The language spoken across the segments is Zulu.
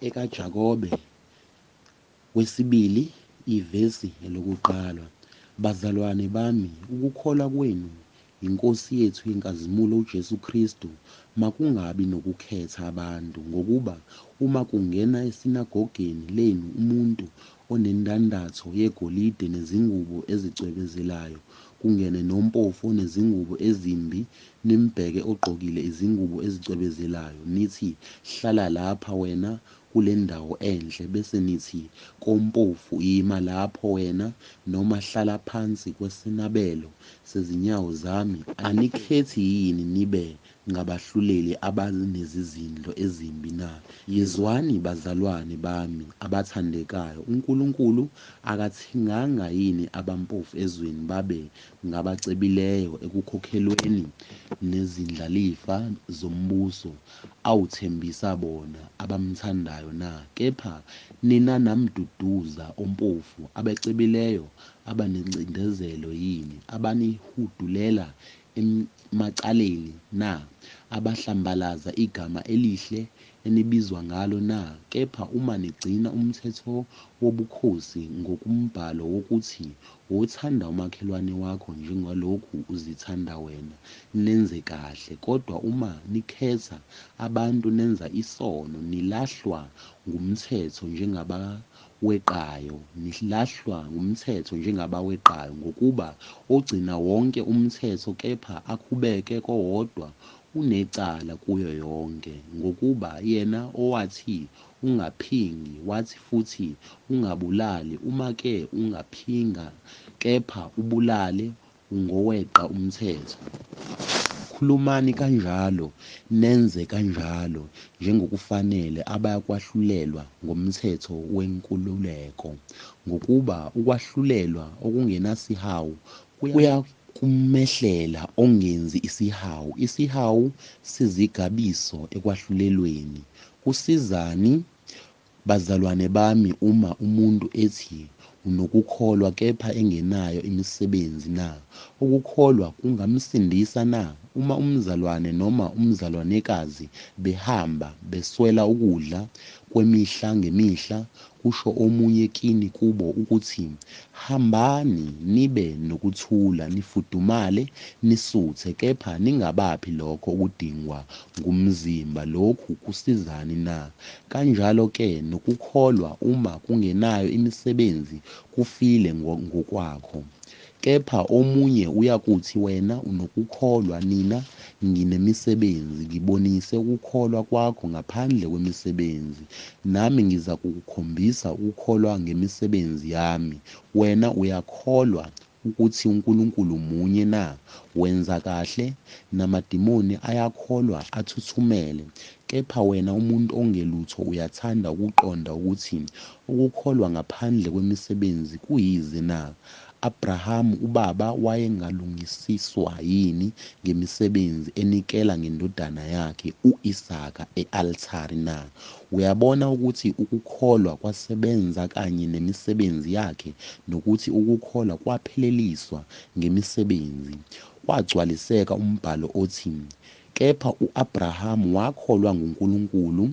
ekaJakobe wesibili ivesi elokuqala. Bazalwane bami, ukukholwa kwenu iNkosi yethu yenkazimulo uJesu Kristu makungabi nokukhetha abantu, ngokuba uma kungena esinagogeni lenu umuntu onendandatho yegolide nezingubo ezicwebezelayo, kungene nompofu onezingubo ezimbi, nimbheke ogqokile izingubo ezicwebezelayo, nithi, "Hlala lapha wena kule ndawo enhle," bese nithi kompofu, "Ima lapho wena," noma "Hlala phansi kwesinabelo sezinyawo zami." Anikhethi yini nibe ngabahluleli abanezizindlo ezimbi na? Yezwani bazalwane bami abathandekayo, uNkulunkulu akathinganga yini abampofu ezweni babe ngabacebileyo ekukhokhelweni nezindlalifa zombuso awuthembisa bona abamthandayo na? Kepha nina namduduza ompofu abacebileyo abanencindezelo yini, abanihudulela emacaleni na, abahlambalaza igama elihle enibizwa ngalo na? Kepha uma nigcina umthetho wobukhosi ngokumbhalo wokuthi, "Wothanda umakhelwane wakho njengalokhu uzithanda wena," nenze kahle. Kodwa uma nikhetha abantu nenza isono, nilahlwa ngumthetho njengabaweqayo, ngokuba ogcina wonke umthetho kepha akhubeke kowodwa unecala kuyo yonke. Ngokuba yena owathi, "Ungaphingi," wathi futhi, "Ungabulali," uma-ke ungaphinga kepha ubulale, ungoweqa umthetho. Khulumani kanjalo, nenze kanjalo njengokufanele abakwahlulelwa ngomthetho wenkululeko, ngokuba ukwahlulelwa okungenasihawu kuyakumehlela ongenzi isihawu. Isihawu sizigabiso ekwahlulelweni. Kusizani, bazalwane bami, uma umuntu ethi unokukholwa kepha engenayo imisebenzi na? Ukukholwa kungamsindisa na? Uma umzalwane noma umzalwanekazi behamba beswela ukudla kwemihla ngemihla, kusho omunye kini kubo ukuthi, "Hambani nibe nokuthula, nifudumale, nisuthe," kepha ningabaphi lokho okudingwa ngumzimba, lokhu kusizani na? Kanjalo-ke nokukholwa uma kungenayo imisebenzi kufile ngokwakho. Kepha omunye uyakuthi, "Wena unokukholwa, mina nginemisebenzi. Ngibonise ukukholwa kwakho ngaphandle kwemisebenzi, nami ngizakukhombisa ukukholwa ngemisebenzi yami. Wena uyakholwa ukuthi uNkulunkulu munye na? Wenza kahle, namadimoni ayakholwa athuthumele. Kepha wena umuntu ongelutho uyathanda ukuqonda ukuthi ukukholwa ngaphandle kwemisebenzi kuyize na? Abrahamu ubaba wayengalungisiswa yini ngemisebenzi enikela ngendodana yakhe u-Isaka e-althare na? Uyabona ukuthi ukukholwa kwasebenza kanye nemisebenzi yakhe, nokuthi ukukholwa kwapheleliswa ngemisebenzi. Kwagcwaliseka umbhalo othi, "Kepha u-Abrahamu wakholwa nguNkulunkulu,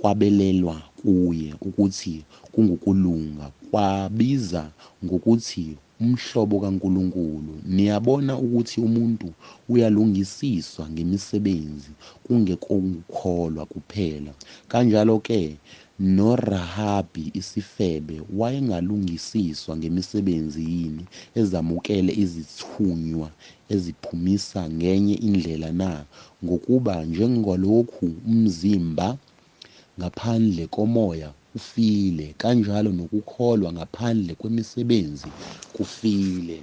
kwabelelwa kuye ukuthi kungukulunga, kwabiza ngokuthi umhlobo kaNkulunkulu." Niyabona ukuthi umuntu uyalungisiswa ngemisebenzi, kungekokukholwa kuphela. Kanjalo-ke noRahabi isifebe wayengalungisiswa ngemisebenzi yini, ezamukele izithunywa eziphumisa ngenye indlela na? Ngokuba njengalokhu umzimba ngaphandle komoya ufile, kanjalo nokukholwa ngaphandle kwemisebenzi kufile.